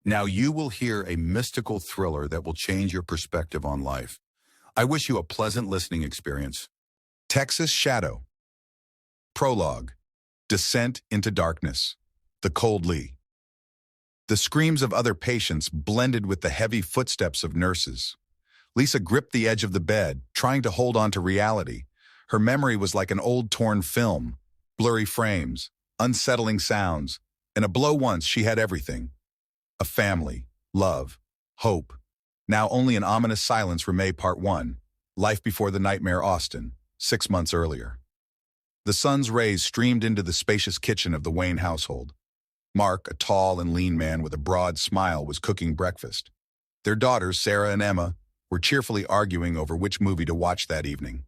Now you will hear a mystical thriller that will change your perspective on life. I wish you a pleasant listening experience. Texas Shadow. Prologue. Descent into Darkness. The Cold Lee. The screams of other patients blended with the heavy footsteps of nurses. Lisa gripped the edge of the bed, trying to hold on to reality. Her memory was like an old torn film, blurry frames, unsettling sounds, and a blow once she had everything. A family, love, hope. Now only an ominous silence remained. Part 1. Life Before the Nightmare. Austin, 6 months earlier. The sun's rays streamed into the spacious kitchen of the Wayne household. Mark, a tall and lean man with a broad smile, was cooking breakfast. Their daughters, Sarah and Emma, were cheerfully arguing over which movie to watch that evening.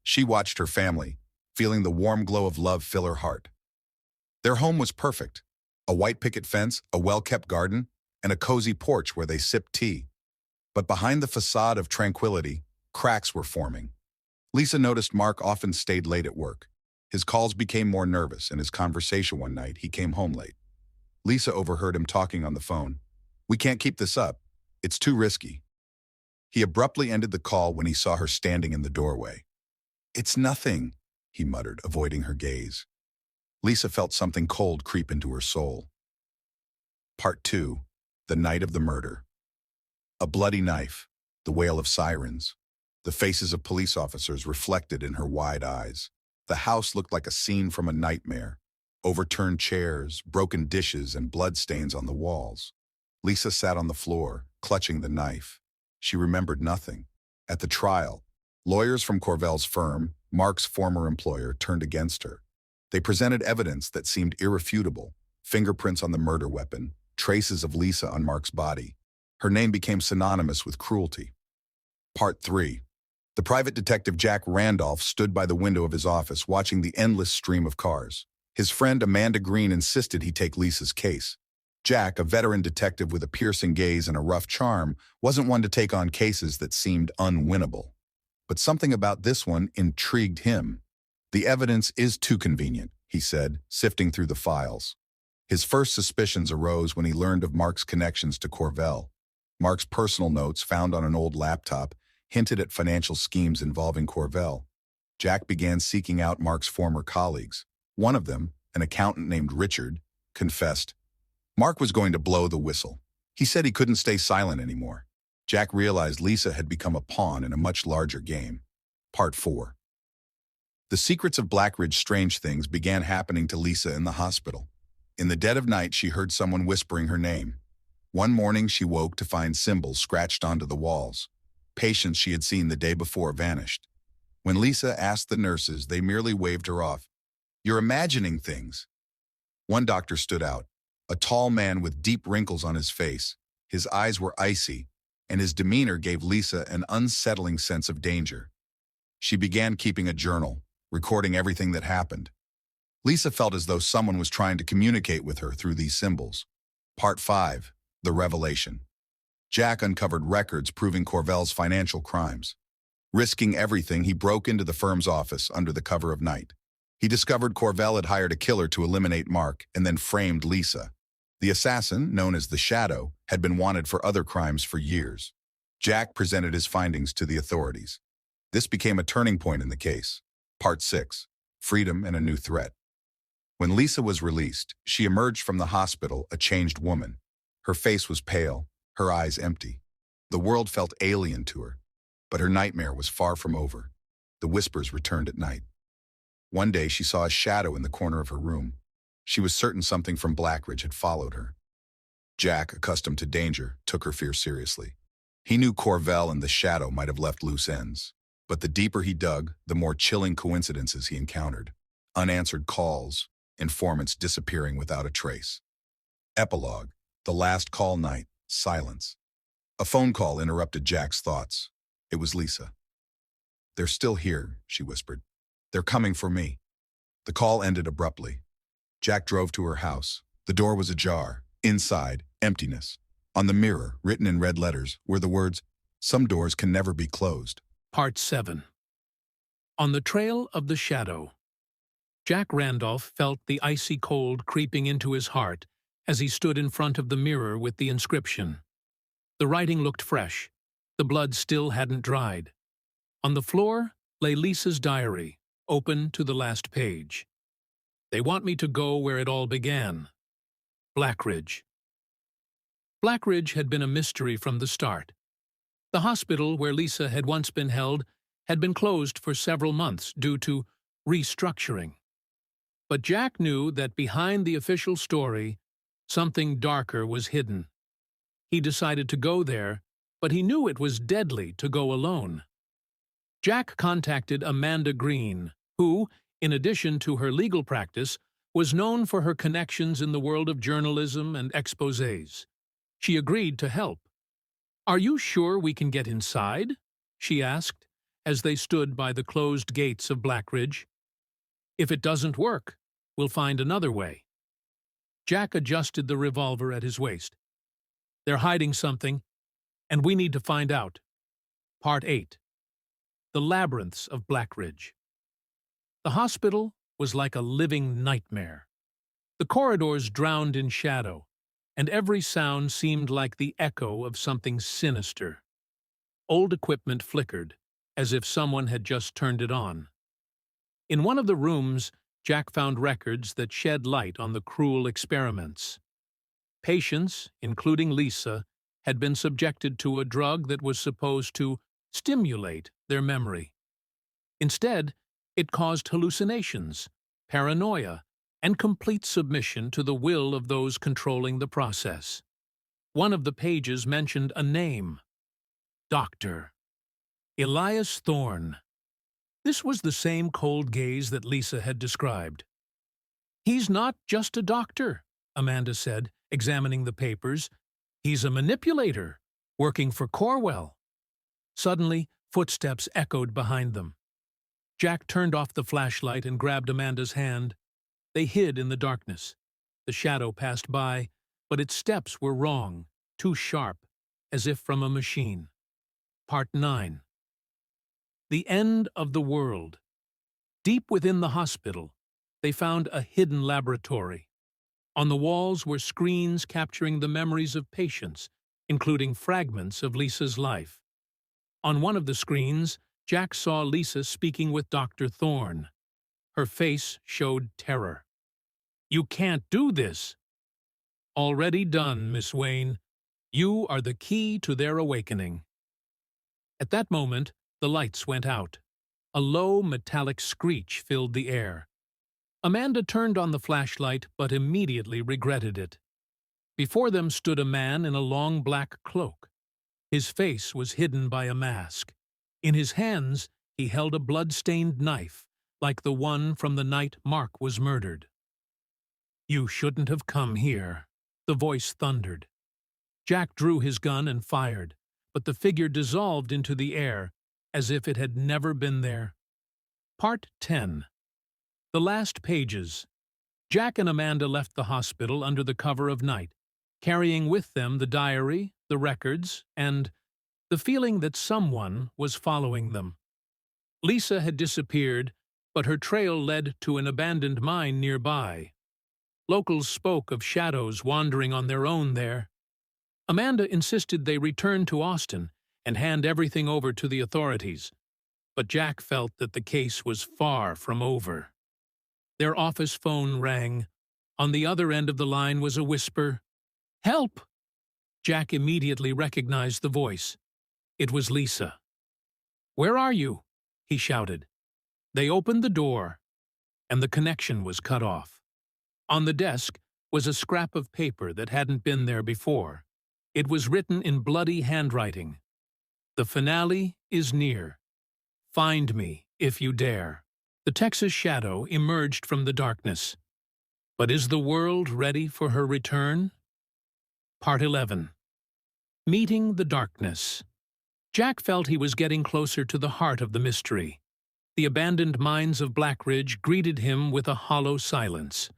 She watched her family, feeling the warm glow of love fill her heart. Their home was perfect. A white picket fence, a well-kept garden, and a cozy porch where they sipped tea. But behind the facade of tranquility, cracks were forming. Lisa noticed Mark often stayed late at work. His calls became more nervous, and his conversation one night, he came home late. Lisa overheard him talking on the phone. "We can't keep this up. It's too risky." He abruptly ended the call when he saw her standing in the doorway. "It's nothing," he muttered, avoiding her gaze. Lisa felt something cold creep into her soul. Part 2. The Night of the Murder. A bloody knife, the wail of sirens, the faces of police officers reflected in her wide eyes. The house looked like a scene from a nightmare. Overturned chairs, broken dishes, and bloodstains on the walls. Lisa sat on the floor, clutching the knife. She remembered nothing. At the trial, lawyers from Corvell's firm, Mark's former employer, turned against her. They presented evidence that seemed irrefutable: fingerprints on the murder weapon, traces of Lisa on Mark's body. Her name became synonymous with cruelty. Part 3. The private detective Jack Randolph stood by the window of his office watching the endless stream of cars. His friend Amanda Green insisted he take Lisa's case. Jack, a veteran detective with a piercing gaze and a rough charm, wasn't one to take on cases that seemed unwinnable. But something about this one intrigued him. "The evidence is too convenient," he said, sifting through the files. His first suspicions arose when he learned of Mark's connections to Corvell. Mark's personal notes, found on an old laptop, hinted at financial schemes involving Corvell. Jack began seeking out Mark's former colleagues. One of them, an accountant named Richard, confessed. Mark was going to blow the whistle. He said he couldn't stay silent anymore. Jack realized Lisa had become a pawn in a much larger game. Part 4. The secrets of Blackridge's strange things began happening to Lisa in the hospital. In the dead of night, she heard someone whispering her name. One morning, she woke to find symbols scratched onto the walls. Patients she had seen the day before vanished. When Lisa asked the nurses, they merely waved her off. "You're imagining things." One doctor stood out, a tall man with deep wrinkles on his face. His eyes were icy, and his demeanor gave Lisa an unsettling sense of danger. She began keeping a journal, recording everything that happened. Lisa felt as though someone was trying to communicate with her through these symbols. Part 5. The Revelation. Jack uncovered records proving Corvell's financial crimes. Risking everything, he broke into the firm's office under the cover of night. He discovered Corvell had hired a killer to eliminate Mark and then framed Lisa. The assassin, known as the Shadow, had been wanted for other crimes for years. Jack presented his findings to the authorities. This became a turning point in the case. Part 6. Freedom and a New Threat. When Lisa was released, she emerged from the hospital a changed woman. Her face was pale, her eyes empty. The world felt alien to her, but her nightmare was far from over. The whispers returned at night. One day she saw a shadow in the corner of her room. She was certain something from Blackridge had followed her. Jack, accustomed to danger, took her fear seriously. He knew Corvell and the Shadow might have left loose ends, but the deeper he dug, the more chilling coincidences he encountered. Unanswered calls, informants disappearing without a trace. Epilogue. The last call night. Silence. A phone call interrupted Jack's thoughts. It was Lisa. "They're still here," she whispered. "They're coming for me." The call ended abruptly. Jack drove to her house. The door was ajar. Inside, emptiness. On the mirror, written in red letters, were the words, "Some doors can never be closed." Part 7. On the trail of the shadow. Jack Randolph felt the icy cold creeping into his heart as he stood in front of the mirror with the inscription. The writing looked fresh. The blood still hadn't dried. On the floor lay Lisa's diary, open to the last page. They want me to go where it all began. Blackridge. Blackridge had been a mystery from the start. The hospital where Lisa had once been held had been closed for several months due to restructuring. But Jack knew that behind the official story, something darker was hidden. He decided to go there, but he knew it was deadly to go alone. Jack contacted Amanda Green, who, in addition to her legal practice, was known for her connections in the world of journalism and exposés. She agreed to help. "Are you sure we can get inside?" she asked, as they stood by the closed gates of Blackridge. "If it doesn't work, we'll find another way." Jack adjusted the revolver at his waist. "They're hiding something, and we need to find out." Part 8. The Labyrinths of Blackridge. The hospital was like a living nightmare. The corridors drowned in shadow, and every sound seemed like the echo of something sinister. Old equipment flickered, as if someone had just turned it on. In one of the rooms, Jack found records that shed light on the cruel experiments. Patients, including Lisa, had been subjected to a drug that was supposed to stimulate their memory. Instead, it caused hallucinations, paranoia, and complete submission to the will of those controlling the process. One of the pages mentioned a name: Dr. Elias Thorne. This was the same cold gaze that Lisa had described. "He's not just a doctor," Amanda said, examining the papers. "He's a manipulator, working for Corwell." Suddenly, footsteps echoed behind them. Jack turned off the flashlight and grabbed Amanda's hand. They hid in the darkness. The shadow passed by, but its steps were wrong, too sharp, as if from a machine. Part 9. The End of the World. Deep within the hospital, they found a hidden laboratory. On the walls were screens capturing the memories of patients, including fragments of Lisa's life. On one of the screens, Jack saw Lisa speaking with Dr. Thorne. Her face showed terror. "You can't do this." "Already done, Miss Wayne. You are the key to their awakening." At that moment, the lights went out. A low, metallic screech filled the air. Amanda turned on the flashlight, but immediately regretted it. Before them stood a man in a long black cloak. His face was hidden by a mask. In his hands, he held a blood-stained knife, like the one from the night Mark was murdered. "You shouldn't have come here," the voice thundered. Jack drew his gun and fired, but the figure dissolved into the air, as if it had never been there. Part 10. The Last Pages. Jack and Amanda left the hospital under the cover of night, carrying with them the diary, the records, and the feeling that someone was following them. Lisa had disappeared, but her trail led to an abandoned mine nearby. Locals spoke of shadows wandering on their own there. Amanda insisted they return to Austin and hand everything over to the authorities, but Jack felt that the case was far from over. Their office phone rang. On the other end of the line was a whisper, "Help!" Jack immediately recognized the voice. It was Lisa. "Where are you?" he shouted. They opened the door, and the connection was cut off. On the desk was a scrap of paper that hadn't been there before. It was written in bloody handwriting. "The finale is near. Find me if you dare." The Texas shadow emerged from the darkness. But is the world ready for her return? Part 11. Meeting the Darkness. Jack felt he was getting closer to the heart of the mystery. The abandoned mines of Blackridge greeted him with a hollow silence.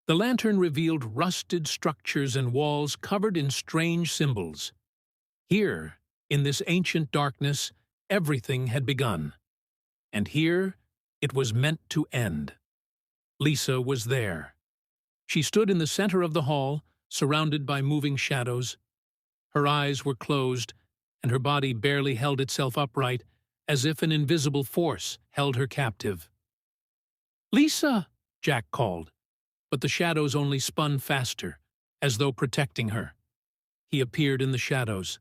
The lantern revealed rusted structures and walls covered in strange symbols. Here, in this ancient darkness, everything had begun. And here, it was meant to end. Lisa was there. She stood in the center of the hall, surrounded by moving shadows. Her eyes were closed, and her body barely held itself upright, as if an invisible force held her captive. "Lisa!" Jack called, but the shadows only spun faster, as though protecting her. He appeared in the shadows.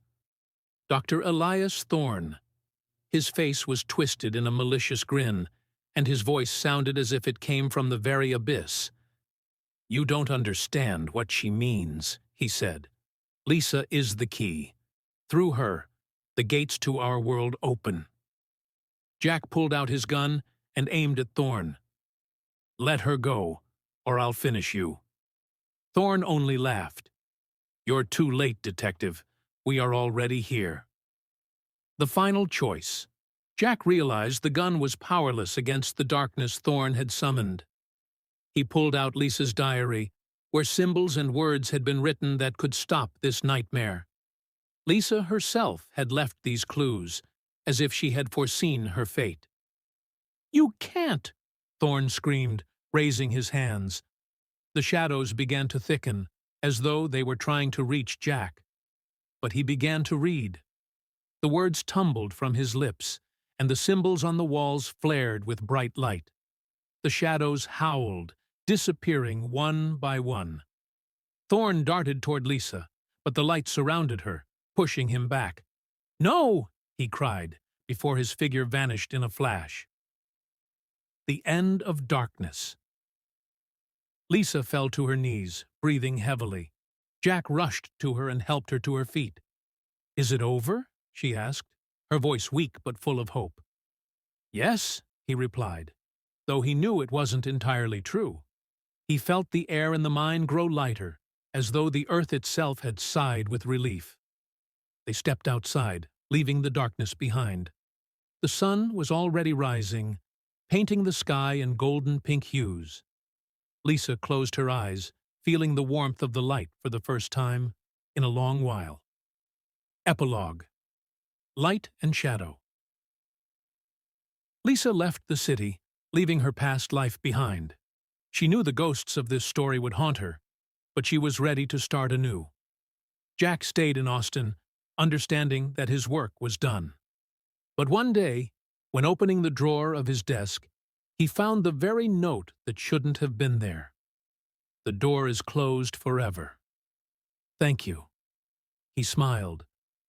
Dr. Elias Thorne. His face was twisted in a malicious grin, and his voice sounded as if it came from the very abyss. "You don't understand what she means," he said. "Lisa is the key. Through her, the gates to our world open." Jack pulled out his gun and aimed at Thorne. "Let her go, or I'll finish you." Thorne only laughed. "You're too late, Detective. We are already here." The final choice. Jack realized the gun was powerless against the darkness Thorne had summoned. He pulled out Lisa's diary, where symbols and words had been written that could stop this nightmare. Lisa herself had left these clues, as if she had foreseen her fate. "You can't!" Thorne screamed, raising his hands. The shadows began to thicken, as though they were trying to reach Jack. But he began to read. The words tumbled from his lips, and the symbols on the walls flared with bright light. The shadows howled, disappearing one by one. Thorne darted toward Lisa, but the light surrounded her, pushing him back. "No!" he cried, before his figure vanished in a flash. The end of darkness. Lisa fell to her knees, breathing heavily. Jack rushed to her and helped her to her feet. "Is it over?" she asked, her voice weak but full of hope. "Yes," he replied, though he knew it wasn't entirely true. He felt the air in the mine grow lighter, as though the earth itself had sighed with relief. They stepped outside, leaving the darkness behind. The sun was already rising, painting the sky in golden-pink hues. Lisa closed her eyes, feeling the warmth of the light for the first time in a long while. Epilogue. Light and Shadow. Lisa left the city, leaving her past life behind. She knew the ghosts of this story would haunt her, but she was ready to start anew. Jack stayed in Austin, understanding that his work was done. But one day, when opening the drawer of his desk, he found the very note that shouldn't have been there. "The door is closed forever. Thank you." He smiled,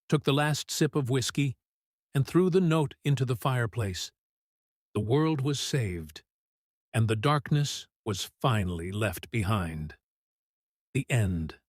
took the last sip of whiskey, and threw the note into the fireplace. The world was saved, and the darkness was finally left behind. The end.